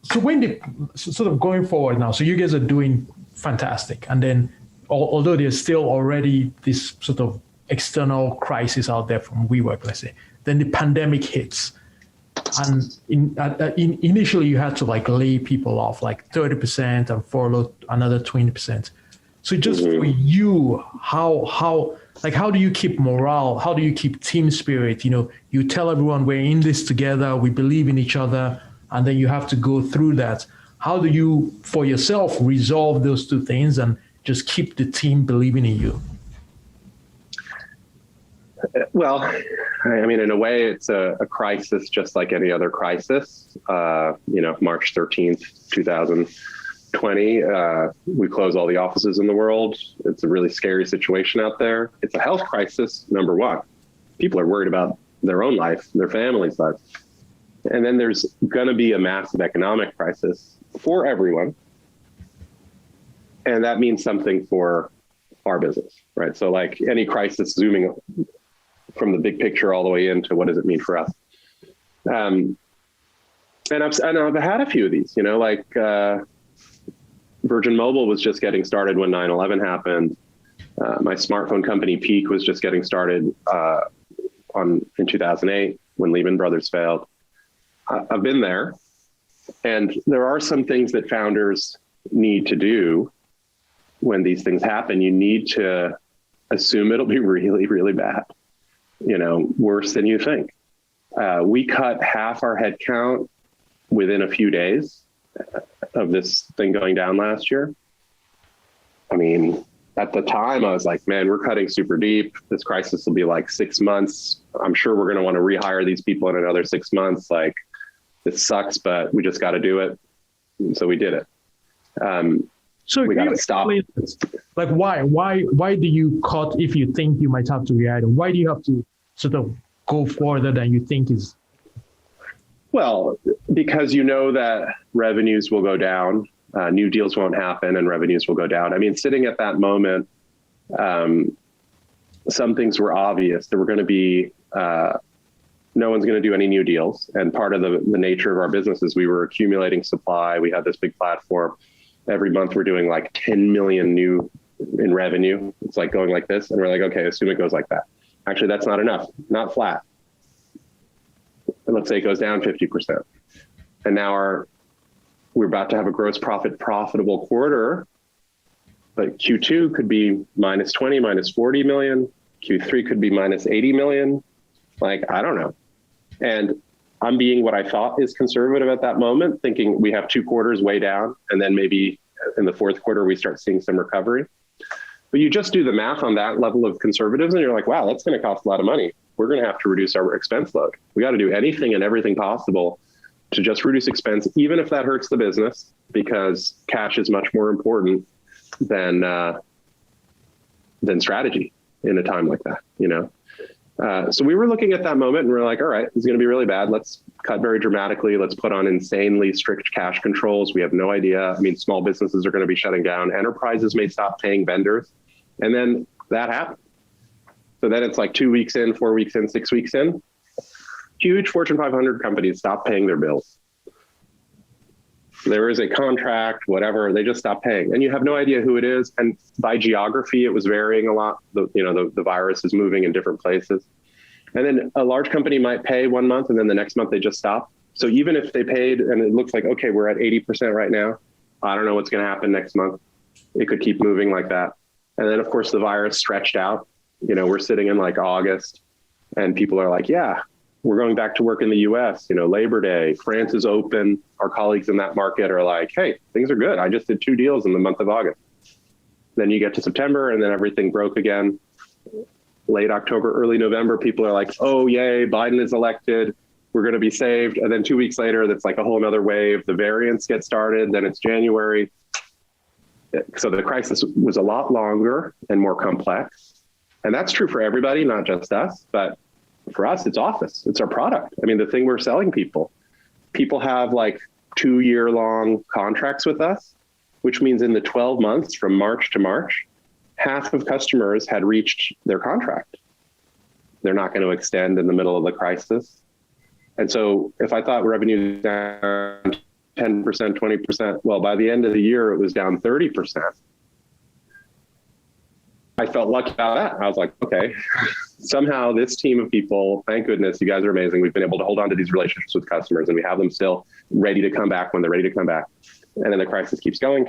So when the sort of going forward now, so you guys are doing fantastic, and then although there's still already this sort of external crisis out there from WeWork, let's say, then the pandemic hits, and initially you had to like lay people off like 30% and furlough another 20%. So just for you, how do you keep morale? How do you keep team spirit? You tell everyone we're in this together, we believe in each other, and then you have to go through that. How do you, for yourself, resolve those two things and just keep the team believing in you? Well, I mean, in a way, it's a crisis just like any other crisis. March 13th, 2020, we close all the offices in the world. It's a really scary situation out there. It's a health crisis, number one. People are worried about their own life, their family's life. And then there's going to be a massive economic crisis for everyone. And that means something for our business, right? So like any crisis, zooming from the big picture all the way into what does it mean for us? And I've had a few of these, Virgin Mobile was just getting started when 9/11 happened. My smartphone company Peak was just getting started in 2008 when Lehman Brothers failed. I've been there, and there are some things that founders need to do when these things happen. You need to assume it'll be really, really bad, worse than you think. We cut half our headcount within a few days of this thing going down last year. I mean, at the time I was like, man, we're cutting super deep. This crisis will be like 6 months. I'm sure we're going to want to rehire these people in another 6 months. Like, this sucks, but we just got to do it. And so we did it. So we got to stop. Like, why do you cut if you think you might have to rehire them? Why do you have to sort of go further than you think is? Well, because you know that revenues will go down, new deals won't happen, and revenues will go down. I mean, sitting at that moment, some things were obvious. There were going to be no one's going to do any new deals. And part of the nature of our business is we were accumulating supply. We had this big platform. Every month we're doing like 10 million new in revenue. It's like going like this. And we're like, okay, assume it goes like that. Actually, that's not enough, not flat. Let's say it goes down 50%. And now we're about to have a gross profitable quarter, but Q2 could be minus 20, minus 40 million. Q3 could be minus 80 million. Like, I don't know. And I'm being what I thought is conservative at that moment, thinking we have 2 quarters way down, and then maybe in the fourth quarter, we start seeing some recovery. But you just do the math on that level of conservatism, and you're like, wow, that's going to cost a lot of money. We're going to have to reduce our expense load. We got to do anything and everything possible to just reduce expense, even if that hurts the business, because cash is much more important than strategy in a time like that, So we were looking at that moment and we're like, all right, it's going to be really bad. Let's cut very dramatically. Let's put on insanely strict cash controls. We have no idea. I mean, small businesses are going to be shutting down. Enterprises may stop paying vendors. And then that happened. So then it's like 2 weeks in, 4 weeks in, 6 weeks in. Huge Fortune 500 companies stop paying their bills. There is a contract, whatever, they just stop paying. And you have no idea who it is. And by geography, it was varying a lot. The virus is moving in different places. And then a large company might pay 1 month and then the next month they just stop. So even if they paid and it looks like, okay, we're at 80% right now, I don't know what's going to happen next month. It could keep moving like that. And then of course the virus stretched out. We're sitting in like August and people are like, yeah, we're going back to work in the US, Labor Day, France is open. Our colleagues in that market are like, hey, things are good. I just did 2 deals in the month of August. Then you get to September and then everything broke again. Late October, early November, people are like, oh, yay, Biden is elected. We're going to be saved. And then 2 weeks later, that's like a whole nother wave. The variants get started. Then it's January. So the crisis was a lot longer and more complex. And that's true for everybody, not just us. But for us, it's Office. It's our product. I mean, the thing we're selling people. People have like 2-year-long contracts with us, which means in the 12 months from March to March, half of customers had reached their contract. They're not going to extend in the middle of the crisis. And so if I thought revenue down 10%, 20%. Well, by the end of the year, it was down 30%. I felt lucky about that. I was like, okay, somehow this team of people, thank goodness, you guys are amazing. We've been able to hold on to these relationships with customers, and we have them still ready to come back when they're ready to come back. And then the crisis keeps going.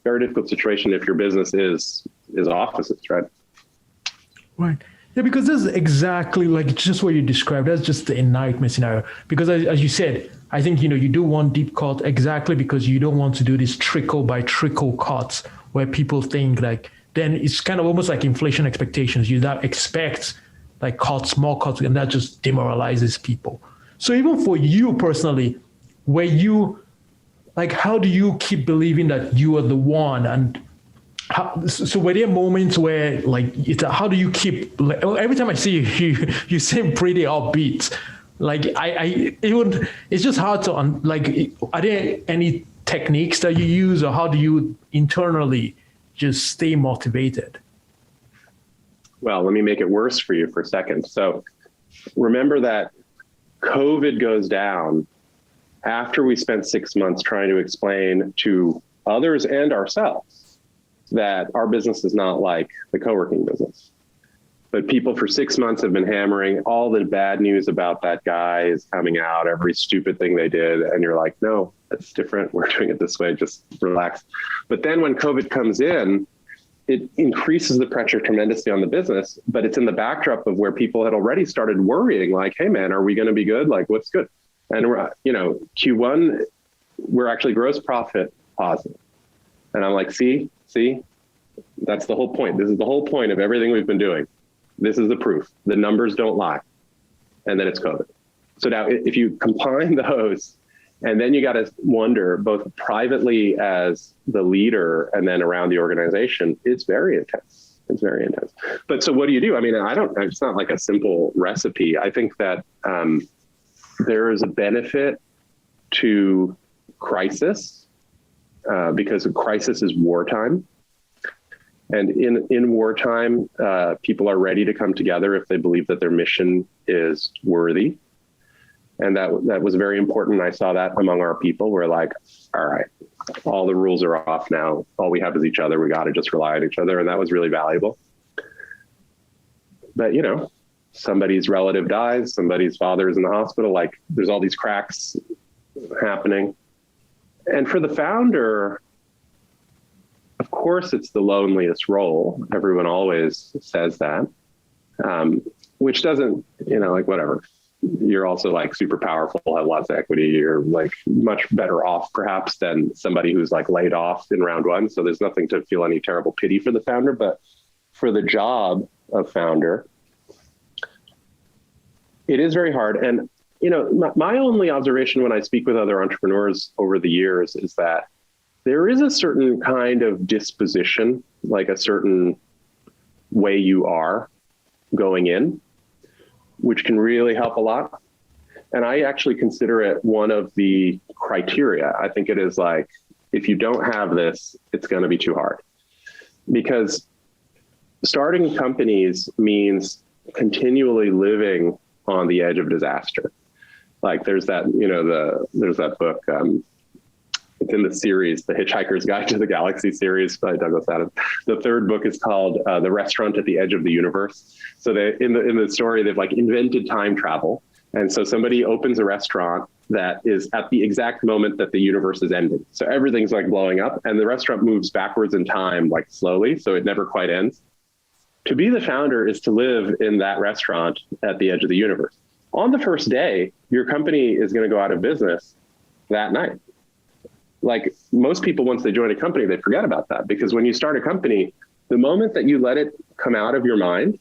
Very difficult situation if your business is offices, right? Right. Yeah, because that's exactly like just what you described. That's just the nightmare scenario. Because as you said, I think, you do one deep cut exactly because you don't want to do this trickle by trickle cuts where people think like, then it's kind of almost like inflation expectations. You now expect like cuts, more cuts, and that just demoralizes people. So even for you personally, where you, like, how do you keep believing that you are the one? And so were there moments where like, how do you keep, like, every time I see you seem pretty upbeat. Like it's just hard to, are there any techniques that you use, or how do you internally just stay motivated? Well, let me make it worse for you for a second. So remember that COVID goes down after we spent 6 months trying to explain to others and ourselves that our business is not like the co-working business. But people for 6 months have been hammering all the bad news about that guy is coming out, every stupid thing they did. And you're like, no, that's different. We're doing it this way. Just relax. But then when COVID comes in, it increases the pressure tremendously on the business, but it's in the backdrop of where people had already started worrying, like, hey man, are we going to be good? Like, what's good? And we're, Q1, we're actually gross profit positive. And I'm like, see, that's the whole point. This is the whole point of everything we've been doing. This is the proof. The numbers don't lie. And then it's COVID. So now if you combine those, and then you got to wonder both privately as the leader and then around the organization, it's very intense. It's very intense. But so what do you do? I mean, it's not like a simple recipe. I think that there is a benefit to crisis because a crisis is wartime. And in wartime, people are ready to come together if they believe that their mission is worthy. And that was very important. I saw that among our people. We're like, all right, all the rules are off now. All we have is each other. We got to just rely on each other. And that was really valuable. But, somebody's relative dies, somebody's father is in the hospital. Like there's all these cracks happening. And for the founder, of course, it's the loneliest role. Everyone always says that, which doesn't, like whatever. You're also like super powerful, have lots of equity. You're like much better off perhaps than somebody who's like laid off in round one. So there's nothing to feel any terrible pity for the founder, but for the job of founder, it is very hard. And, my only observation when I speak with other entrepreneurs over the years is that there is a certain kind of disposition, like a certain way you are going in, which can really help a lot. And I actually consider it one of the criteria. I think it is like, if you don't have this, it's going to be too hard. Because starting companies means continually living on the edge of disaster. Like there's that, there's that book, it's in the series, The Hitchhiker's Guide to the Galaxy series by Douglas Adams. The third book is called The Restaurant at the Edge of the Universe. So in the story, they've like invented time travel. And so somebody opens a restaurant that is at the exact moment that the universe is ending. So everything's like blowing up and the restaurant moves backwards in time, like slowly. So it never quite ends. To be the founder is to live in that restaurant at the edge of the universe. On the first day, your company is going to go out of business that night. Like most people, once they join a company, they forget about that because when you start a company, the moment that you let it come out of your mind,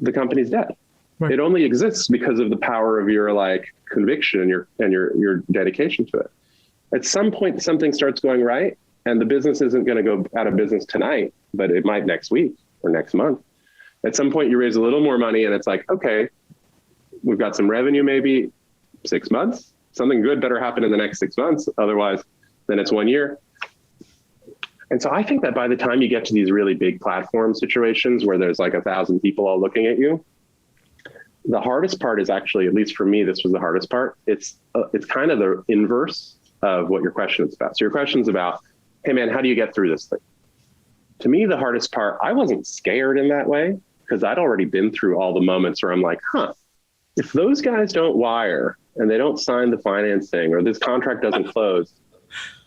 the company's dead. Right. It only exists because of the power of your like conviction and your dedication to it. At some point, something starts going right, and the business isn't going to go out of business tonight, but it might next week or next month. At some point, you raise a little more money, and it's like, okay, we've got some revenue, maybe 6 months. Something good better happen in the next 6 months. Otherwise, then it's 1 year. And so I think that by the time you get to these really big platform situations where there's like 1,000 people all looking at you, the hardest part is actually, at least for me, this was the hardest part. It's kind of the inverse of what your question is about. So your question is about, hey man, how do you get through this thing? To me, the hardest part, I wasn't scared in that way because I'd already been through all the moments where I'm like, if those guys don't wire and they don't sign the financing or this contract doesn't close,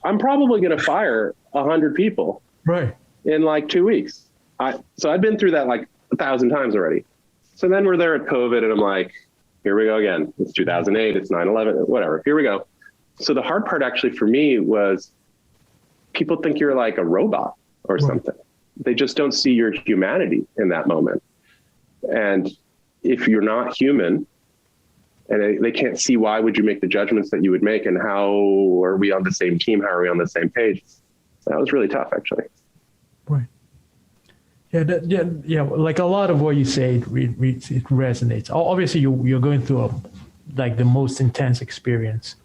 I'm probably going to fire 100 people in like 2 weeks. So I've been through that like 1,000 times already. So then we're there at COVID and I'm like, here we go again. It's 2008, it's 9/11, whatever. Here we go. So the hard part actually for me was people think you're like a robot or something. They just don't see your humanity in that moment. And if you're not human and they can't see why would you make the judgments that you would make and how are we on the same team? How are we on the same page? That was really tough actually. Right. Yeah. Like a lot of what you say, it resonates. Obviously, you're going through like the most intense experience